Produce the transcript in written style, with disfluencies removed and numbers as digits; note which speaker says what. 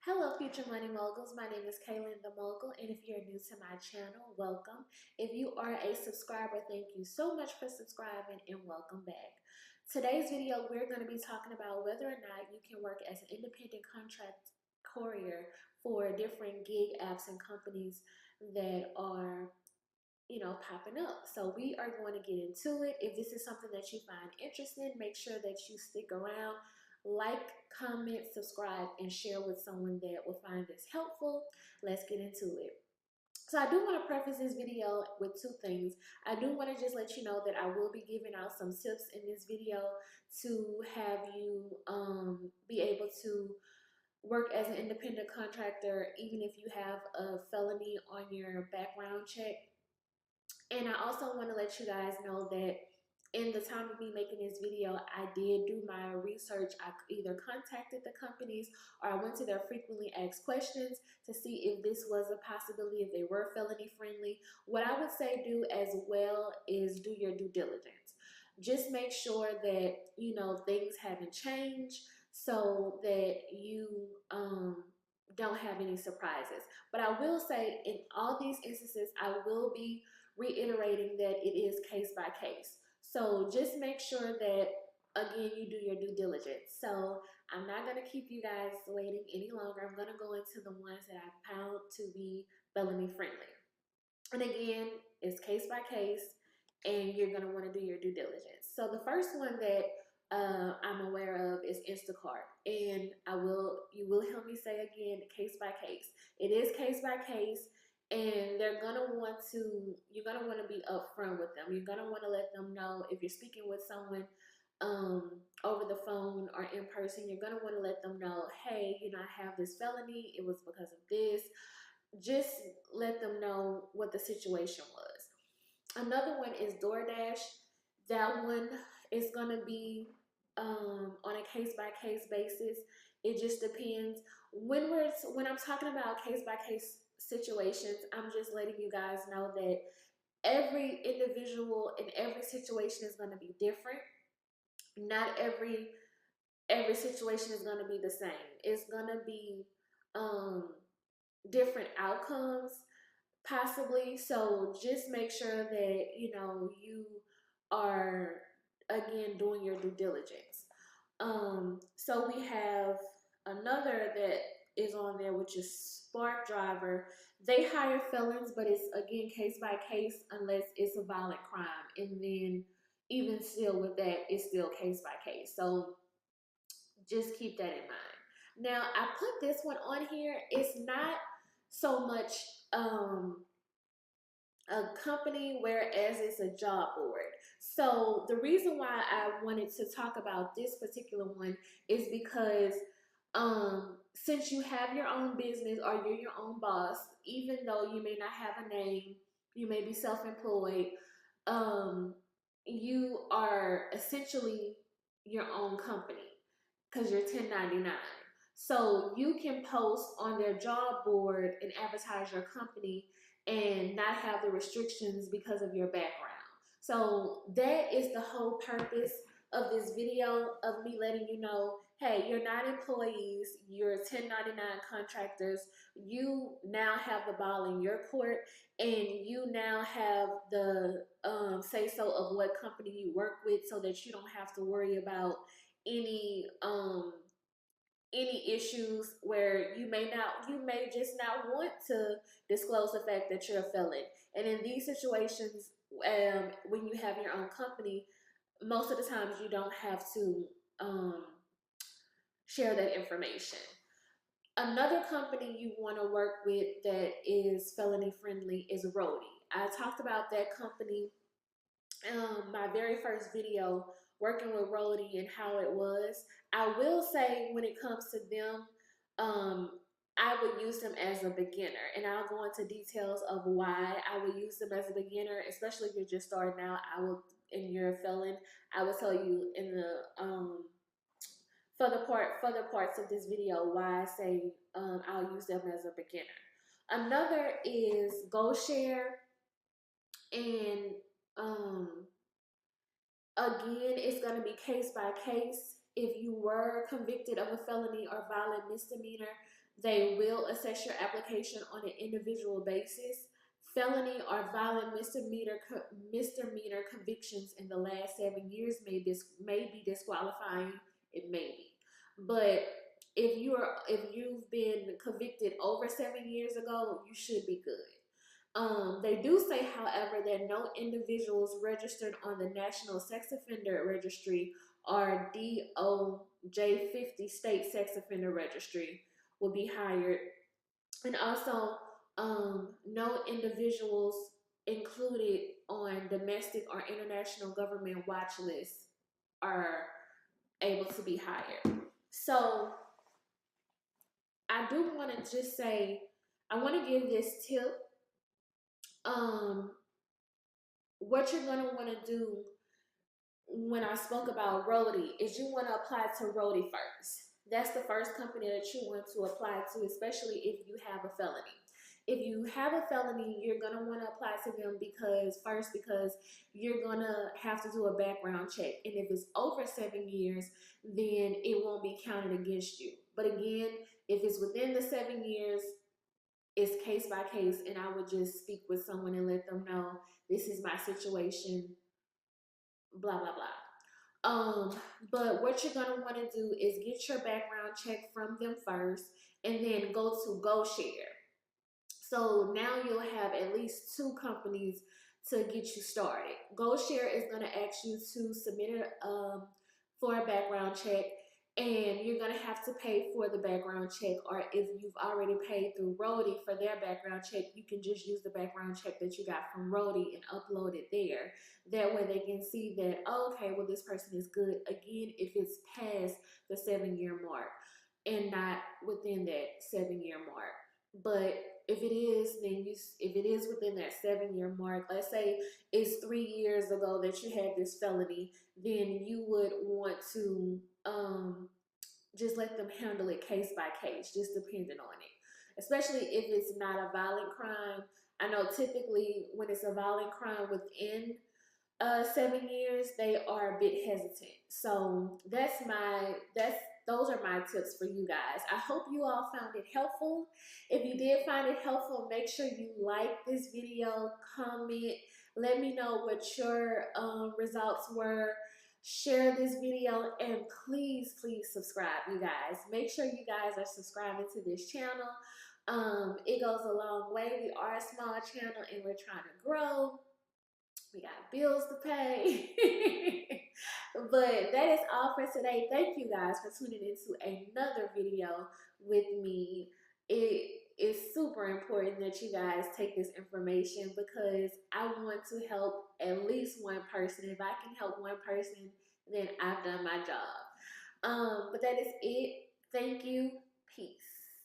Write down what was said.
Speaker 1: Hello, future money moguls. My name is Kaylin the Mogul, and if you're new to my channel, welcome. If you are a subscriber, thank you so much for subscribing and welcome back. Today's video, we're going to be talking about whether or not you can work as an independent contract courier for different gig apps and companies that are popping up. So we are going to get into it. If this is something that you find interesting, make sure that you stick around. Like, comment, subscribe, and share with someone that will find this helpful. Let's get into it. So I do want to preface this video with two things. I do want to just let you know that I will be giving out some tips in this video to have you be able to work as an independent contractor even if you have a felony on your background check. And I also want to let you guys know that in the time of me making this video, I did do my research. I either contacted the companies or I went to their frequently asked questions to see if this was a possibility, if they were felony friendly. What I would say do as well is do your due diligence. Just make sure that, things haven't changed so that you don't have any surprises. But I will say in all these instances, I will be reiterating that it is case by case. So just make sure that, again, you do your due diligence. So I'm not going to keep you guys waiting any longer. I'm going to go into the ones that I found to be felony friendly. And again, it's case by case, and you're going to want to do your due diligence. So the first one that I'm aware of is Instacart, and you will hear me say again, case by case. It is case by case, and you're gonna want to be upfront with them. You're gonna want to let them know if you're speaking with someone over the phone or in person. You're gonna want to let them know, hey, I have this felony. It was because of this. Just let them know what the situation was. Another one is DoorDash. That one is gonna be on a case by case basis. It just depends. When I'm talking about case by case situations, I'm just letting you guys know that every individual in every situation is going to be different. Not every situation is going to be the same. It's going to be different outcomes possibly. So just make sure that you are, again, doing your due diligence. So we have another that is on there, which is Spark Driver. They hire felons, but it's, again, case by case unless it's a violent crime. And then even still with that, it's still case by case. So just keep that in mind. Now, I put this one on here. It's not so much a company, whereas it's a job board. So the reason why I wanted to talk about this particular one is because since you have your own business or you're your own boss, even though you may not have a name, you may be self-employed, you are essentially your own company because you're 1099. So you can post on their job board and advertise your company and not have the restrictions because of your background. So that is the whole purpose of this video, of me letting you know, hey, you're not employees, you're 1099 contractors. You now have the ball in your court, and you now have the say-so of what company you work with, so that you don't have to worry about any issues where you may just not want to disclose the fact that you're a felon. And in these situations, when you have your own company, most of the times you don't have to share that information. Another company you want to work with that is felony friendly is Roadie. I talked about that company my very first video, working with Roadie and how it was. I will say, when it comes to them, I would use them as a beginner, and I'll go into details of why I would use them as a beginner, especially if you're just starting out. And you're a felon, I will tell you in the further parts of this video why I say I'll use them as a beginner. Another is GoShare, and again, it's going to be case by case. If you were convicted of a felony or violent misdemeanor, They will assess your application on an individual basis. Felony or violent misdemeanor convictions in the last 7 years may be disqualifying. It may be, but if you've been convicted over 7 years ago, you should be good. They do say, however, that no individuals registered on the National Sex Offender Registry or DOJ 50 State Sex Offender Registry will be hired, and also no individuals included on domestic or international government watch lists are able to be hired. So I do want to just say, I want to give this tip. What you're going to want to do when I spoke about Rody is you want to apply to Rody first. That's the first company that you want to apply to, especially if you have a felony. If you have a felony, you're going to want to apply to them because you're going to have to do a background check. And if it's over 7 years, then it won't be counted against you. But again, if it's within the 7 years, it's case by case, and I would just speak with someone and let them know this is my situation, blah, blah, blah. But what you're gonna want to do is get your background check from them first, and then go to GoShare. So now you'll have at least 2 companies to get you started. GoShare is gonna ask you to submit it for a background check, and you're gonna have to pay for the background check. Or if you've already paid through Rody for their background check, you can just use the background check that you got from Rody and upload it there. That way they can see that, oh, okay, well, this person is good. Again, if it's past the 7-year mark and not within that 7-year mark. But if it is, if it is within that 7-year mark, let's say it's 3 years ago that you had this felony, then you would want to just let them handle it case by case, just depending on it. Especially if it's not a violent crime. I know typically when it's a violent crime within 7 years, they are a bit hesitant. So those are my tips for you guys. I hope you all found it helpful. If you did find it helpful, make sure you like this video, comment, let me know what your results were. Share this video, and please subscribe, you guys. Make sure you guys are subscribing to this channel. It goes a long way. We are a small channel and we're trying to grow. We got bills to pay. But that is all for today. Thank you guys for tuning into another video with me. It is super important that you guys take this information, because I want to help at least one person. If I can help one person, then I've done my job. But that is it. Thank you. Peace.